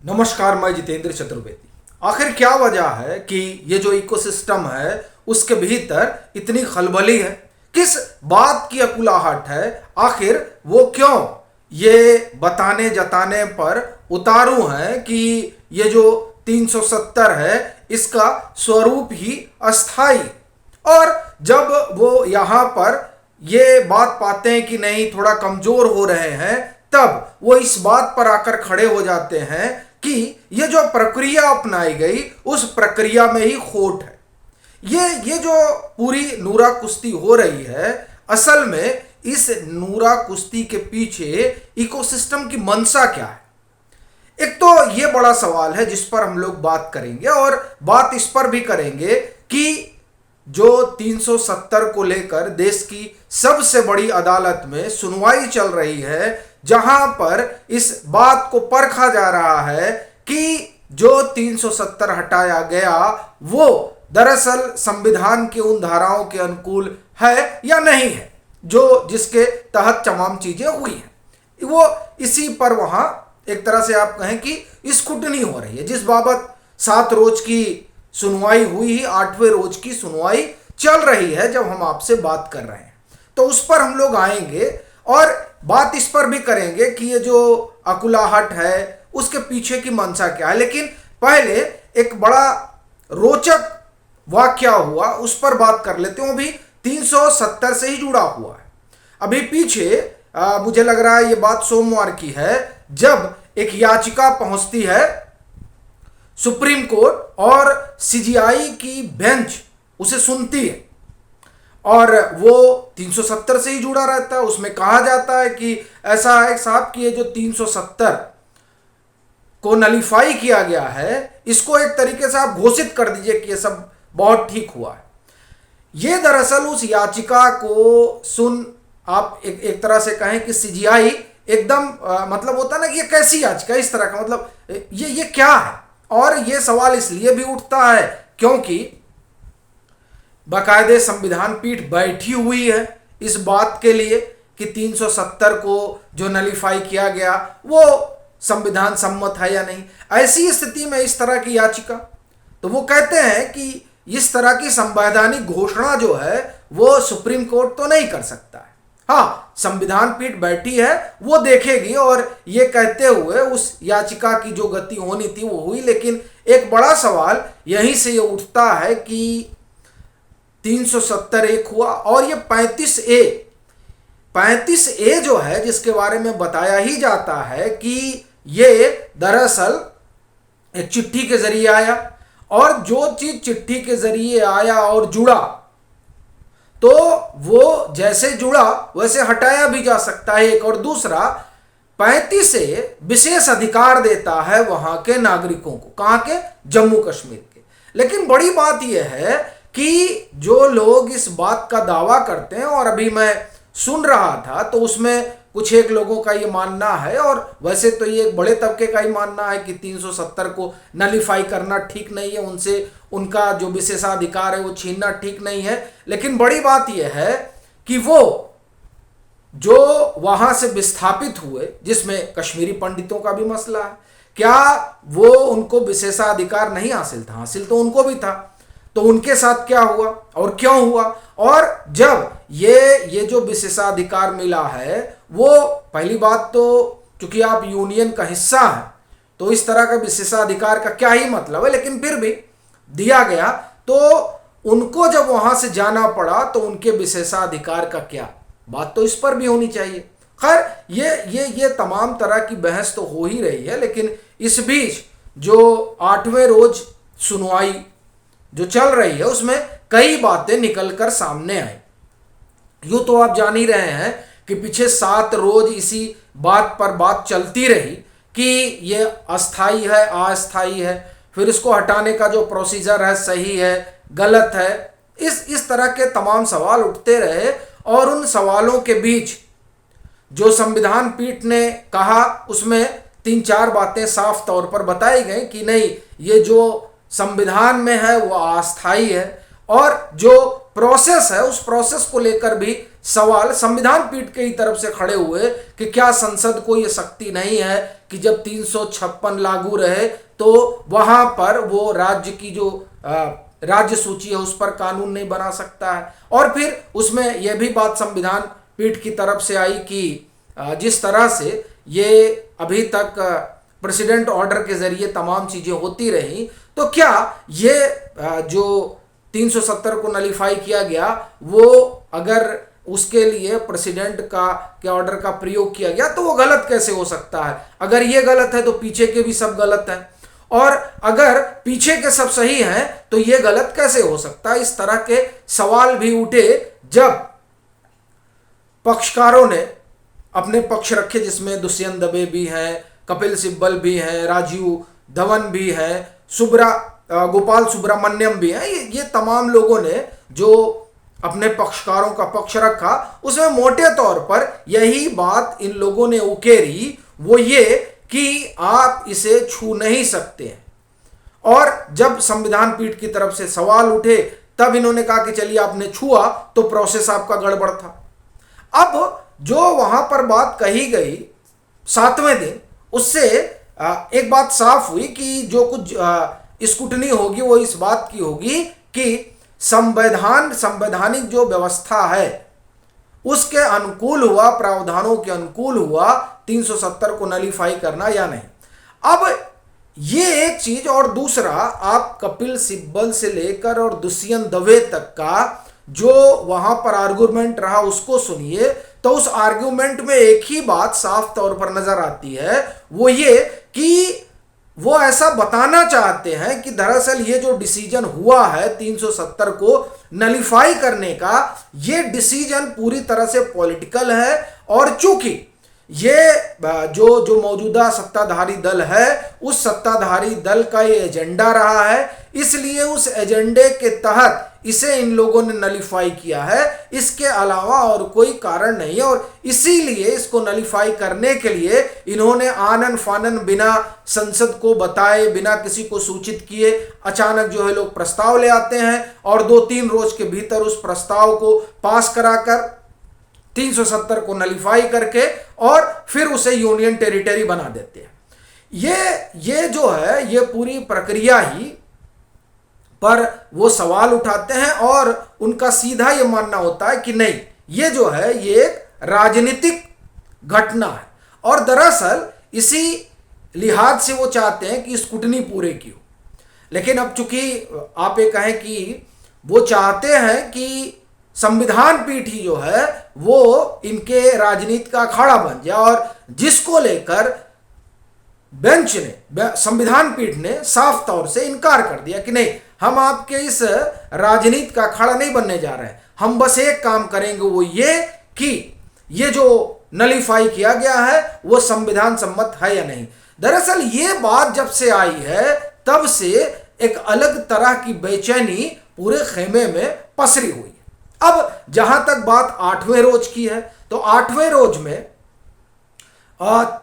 नमस्कार, मैं जितेंद्र चतुर्वेदी। आखिर क्या वजह है कि ये जो इकोसिस्टम है उसके भीतर इतनी खलबली है? किस बात की अकुलाहट है? आखिर वो क्यों ये बताने जताने पर उतारू हैं कि ये जो 370 है इसका स्वरूप ही अस्थाई। और जब वो यहाँ पर ये बात पाते हैं कि नहीं, थोड़ा कमजोर हो रहे हैं, तब वो इस बात पर आकर खड़े हो जाते हैं कि ये जो प्रक्रिया अपनाई गई उस प्रक्रिया में ही खोट है। ये जो पूरी नूरा कुश्ती हो रही है, असल में इस नूरा कुश्ती के पीछे इकोसिस्टम की मंशा क्या है? एक तो ये बड़ा सवाल है जिस पर हम लोग बात करेंगे, और बात इस पर भी करेंगे कि जो 370 को लेकर देश की सबसे बड़ी अदालत में सुनवाई चल रही है, जहां पर इस बात को परखा जा रहा है कि जो 370 हटाया गया वो दरअसल संविधान के उन धाराओं के अनुकूल है या नहीं है, जो जिसके तहत तमाम चीजें हुई हैं। वो इसी पर वहां एक तरह से आप कहें कि स्क्रूटनी हो रही है, जिस बाबत 7 रोज की सुनवाई हुई ही 8वें रोज की सुनवाई चल रही है जब हम आपसे बात कर रहे हैं। तो उस पर हम लोग आएंगे और बात इस पर भी करेंगे कि ये जो अकुलाहट है उसके पीछे की मंशा क्या है। लेकिन पहले एक बड़ा रोचक वाकया हुआ उस पर बात कर लेते हैं, वो भी 370 से ही जुड़ा हुआ है। अभी पीछे मुझे लग रहा है ये बात सोमवार की है, जब एक याचिका पहुंचती है सुप्रीम कोर्ट और सीजीआई की बेंच उसे सुनती है, और वो 370 से ही जुड़ा रहता है। उसमें कहा जाता है कि ऐसा है साहब कि ये जो 370 को नलीफाई किया गया है, इसको एक तरीके से आप घोषित कर दीजिए कि ये सब बहुत ठीक हुआ है। ये दरअसल उस याचिका को सुन आप एक तरह से कहें कि सीजीआई एकदम मतलब होता है ना कि ये कैसी याचिका, इस तरह का मतलब ये क्या है। और ये सवाल इसलिए भी उठता है क्योंकि बाकायदे संविधान पीठ बैठी हुई है इस बात के लिए कि 370 को जो नलीफाई किया गया वो संविधान सम्मत है या नहीं। ऐसी स्थिति में इस तरह की याचिका, तो वो कहते हैं कि इस तरह की संवैधानिक घोषणा जो है वो सुप्रीम कोर्ट तो नहीं कर सकता है। हाँ, संविधान पीठ बैठी है, वो देखेगी, और ये कहते हुए उस याचिका की जो गति होनी थी वो हुई। लेकिन एक बड़ा सवाल यहीं से ये उठता है कि 370 एक हुआ, और ये 35A जो है जिसके बारे में बताया ही जाता है कि ये दरअसल एक चिट्ठी के जरिए आया, और जो चीज चिट्ठी के जरिए आया और जुड़ा तो वो जैसे जुड़ा वैसे हटाया भी जा सकता है एक। और दूसरा, 35A विशेष अधिकार देता है वहां के नागरिकों को, कहां के? जम्मू कश्मीर के। लेकिन बड़ी बात यह है कि जो लोग इस बात का दावा करते हैं, और अभी मैं सुन रहा था तो उसमें कुछ एक लोगों का ये मानना है, और वैसे तो ये एक बड़े तबके का ही मानना है कि 370 को नलीफाई करना ठीक नहीं है, उनसे उनका जो विशेषाधिकार है वो छीनना ठीक नहीं है। लेकिन बड़ी बात यह है कि वो जो वहां से विस्थापित हुए, जिसमें कश्मीरी पंडितों का भी मसला है, क्या वो उनको विशेषाधिकार नहीं हासिल था? हासिल तो उनको भी था। तो उनके साथ क्या हुआ और क्यों हुआ? और जब ये जो विशेषाधिकार मिला है, वो पहली बात तो चूंकि आप यूनियन का हिस्सा है तो इस तरह का विशेषाधिकार का क्या ही मतलब है, लेकिन फिर भी दिया गया, तो उनको जब वहां से जाना पड़ा तो उनके विशेषाधिकार का क्या, बात तो इस पर भी होनी चाहिए। खैर, ये तमाम तरह की बहस तो हो ही रही है, लेकिन इस बीच जो 8वें रोज सुनवाई जो चल रही है उसमें कई बातें निकलकर सामने आई। यूं तो आप जान ही रहे हैं कि पीछे 7 रोज इसी बात पर बात चलती रही कि ये अस्थाई है, अस्थाई है, फिर इसको हटाने का जो प्रोसीजर है सही है, गलत है, इस तरह के तमाम सवाल उठते रहे। और उन सवालों के बीच जो संविधान पीठ ने कहा उसमें 3-4 बातें साफ तौर पर बताई गई कि नहीं, ये जो संविधान में है वो अस्थाई है, और जो प्रोसेस है उस प्रोसेस को लेकर भी सवाल संविधान पीठ की तरफ से खड़े हुए कि क्या संसद को ये शक्ति नहीं है कि जब 356 लागू रहे तो वहां पर वो राज्य की जो राज्य सूची है उस पर कानून नहीं बना सकता है। और फिर उसमें यह भी बात संविधान पीठ की तरफ से आई कि जिस तरह से ये अभी तक प्रेसिडेंट ऑर्डर के जरिए तमाम चीजें होती रही, तो क्या ये जो 370 को नलीफाई किया गया वो अगर उसके लिए प्रेसिडेंट का के ऑर्डर का प्रयोग किया गया तो वो गलत कैसे हो सकता है? अगर ये गलत है तो पीछे के भी सब गलत है, और अगर पीछे के सब सही हैं तो ये गलत कैसे हो सकता है? इस तरह के सवाल भी उठे जब पक्षकारों ने अपने पक्ष रखे, जिसमें दुष्यंत दबे भी हैं, कपिल सिब्बल भी हैं, राजीव धवन भी हैं, गोपाल सुब्रमण्यम भी हैं। ये तमाम लोगों ने जो अपने पक्षकारों का पक्ष रखा, उसमें मोटे तौर पर यही बात इन लोगों ने उकेरी, वो ये कि आप इसे छू नहीं सकते हैं। और जब संविधान पीठ की तरफ से सवाल उठे तब इन्होंने कहा कि चलिए आपने छुआ तो प्रोसेस आपका गड़बड़ था। अब जो वहां पर बात कही गई 7वें दिन, उससे एक बात साफ हुई कि जो कुछ स्क्रूटनी होगी वो इस बात की होगी कि संवैधानिक जो व्यवस्था है उसके अनुकूल हुआ, प्रावधानों के अनुकूल हुआ 370 को नलीफाई करना या नहीं। अब ये एक चीज, और दूसरा आप कपिल सिब्बल से लेकर और दुष्यंत दवे तक का जो वहां पर आर्गुमेंट रहा उसको सुनिए, तो उस आर्गुमेंट में एक ही बात साफ तौर पर नजर आती है, वो ये कि वो ऐसा बताना चाहते हैं कि दरअसल ये जो डिसीजन हुआ है 370 को नलीफाई करने का, ये डिसीजन पूरी तरह से पॉलिटिकल है। और चूंकि ये जो मौजूदा सत्ताधारी दल है, उस सत्ताधारी दल का ये एजेंडा रहा है, इसलिए उस एजेंडे के तहत इसे इन लोगों ने नलीफाई किया है। इसके अलावा और कोई कारण नहीं है। और इसीलिए इसको नलीफाई करने के लिए इन्होंने आनन फानन बिना संसद को बताए, बिना किसी को सूचित किए अचानक जो है लोग प्रस्ताव ले आते हैं और 2-3 रोज के भीतर उस प्रस्ताव को पास कराकर 370 को नलीफाई करके और फिर उसे यूनियन टेरिटरी बना देते हैं। ये जो है ये पूरी प्रक्रिया ही पर वो सवाल उठाते हैं और उनका सीधा ये मानना होता है कि नहीं, ये जो है ये एक राजनीतिक घटना है। और दरअसल इसी लिहाज से वो चाहते हैं कि स्क्रूटनी पूरे की हो। लेकिन अब चूंकि आप ये कहें कि वो चाहते हैं कि संविधान पीठ ही जो है वो इनके राजनीति का अखाड़ा बन जाए, और जिसको लेकर बेंच ने, संविधान पीठ ने साफ तौर से इनकार कर दिया कि नहीं, हम आपके इस राजनीति का अखाड़ा नहीं बनने जा रहे हैं, हम बस एक काम करेंगे, वो ये कि ये जो नलीफाई किया गया है वो संविधान सम्मत है या नहीं। दरअसल ये बात जब से आई है तब से एक अलग तरह की बेचैनी पूरे खेमे में पसरी हुई है। अब जहां तक बात 8वें रोज की है, तो 8वें रोज में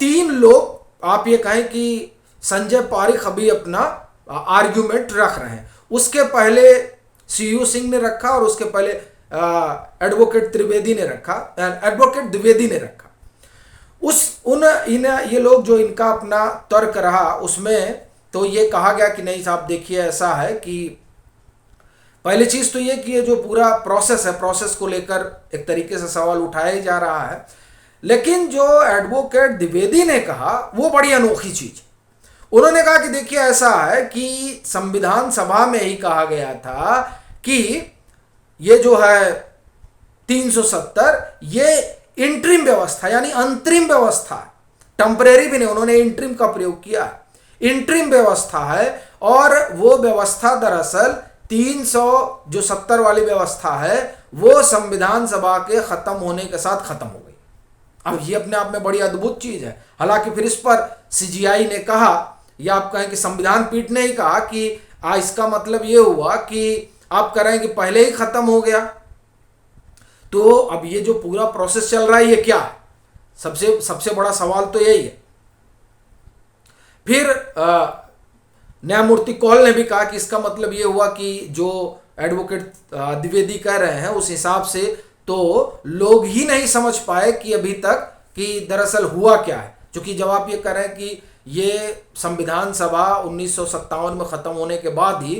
3 लोग, आप ये कहें कि संजय पारीख अभी अपना आर्ग्यूमेंट रख रहे हैं। उसके पहले सीयू सिंह ने रखा और उसके पहले एडवोकेट द्विवेदी ने रखा। ये लोग जो इनका अपना तर्क रहा उसमें तो ये कहा गया कि नहीं साहब देखिए, ऐसा है कि पहली चीज तो ये कि ये जो पूरा प्रोसेस है, प्रोसेस को लेकर एक तरीके से सवाल उठाया जा रहा है। लेकिन जो एडवोकेट द्विवेदी ने कहा वो बड़ी अनोखी चीज। उन्होंने कहा कि देखिए ऐसा है कि संविधान सभा में ही कहा गया था कि ये जो है 370 ये इंटरिम व्यवस्था यानी अंतरिम व्यवस्था, टेम्परेरी भी नहीं, उन्होंने इंटरिम का प्रयोग किया, इंटरिम व्यवस्था है। और वो व्यवस्था दरअसल 370 वाली व्यवस्था है वो संविधान सभा के खत्म होने के साथ खत्म हो गई। अब ये अपने आप में बड़ी अद्भुत चीज है। हालांकि फिर इस पर सीजीआई ने कहा, या आप कहें कि संविधान पीठ ने ही कहा कि इसका मतलब ये हुआ कि आप कह रहे हैं कि पहले ही खत्म हो गया, तो अब ये जो पूरा प्रोसेस चल रहा है ये क्या है? सबसे बड़ा सवाल तो यही है। फिर न्यायमूर्ति कौल ने भी कहा कि इसका मतलब ये हुआ कि जो एडवोकेट द्विवेदी कह रहे हैं उस हिसाब से तो लोग ही नहीं समझ पाए कि अभी तक कि दरअसल हुआ क्या है, क्योंकि जब आप ये कह रहे हैं कि ये संविधान सभा 1957 में ख़त्म होने के बाद ही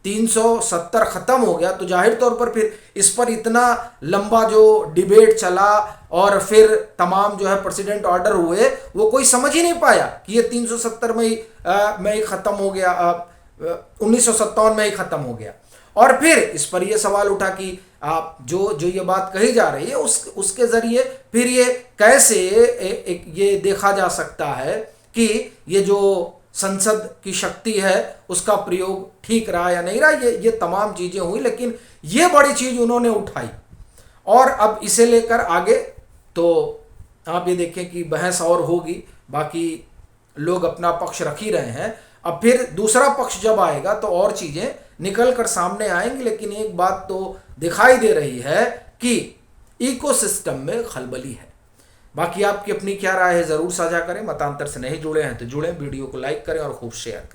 370 ख़त्म हो गया, तो जाहिर तौर पर फिर इस पर इतना लंबा जो डिबेट चला और फिर तमाम जो है प्रेसिडेंट ऑर्डर हुए, वो कोई समझ ही नहीं पाया कि ये 370 में ही ख़त्म हो गया, 1957 में ही ख़त्म हो गया। और फिर इस पर यह सवाल उठा कि आप जो ये बात कही जा रही है उसके ज़रिए फिर ये कैसे ये देखा जा सकता है कि ये जो संसद की शक्ति है उसका प्रयोग ठीक रहा या नहीं रहा। ये तमाम चीज़ें हुई, लेकिन ये बड़ी चीज़ उन्होंने उठाई और अब इसे लेकर आगे तो आप ये देखें कि बहस और होगी। बाकी लोग अपना पक्ष रख ही रहे हैं, अब फिर दूसरा पक्ष जब आएगा तो और चीज़ें निकल कर सामने आएंगी। लेकिन एक बात तो दिखाई दे रही है कि इकोसिस्टम में खलबली है। बाकी आपकी अपनी क्या राय है ज़रूर साझा करें। मतांतर से नहीं जुड़े हैं तो जुड़ें, वीडियो को लाइक करें और खूब शेयर करें।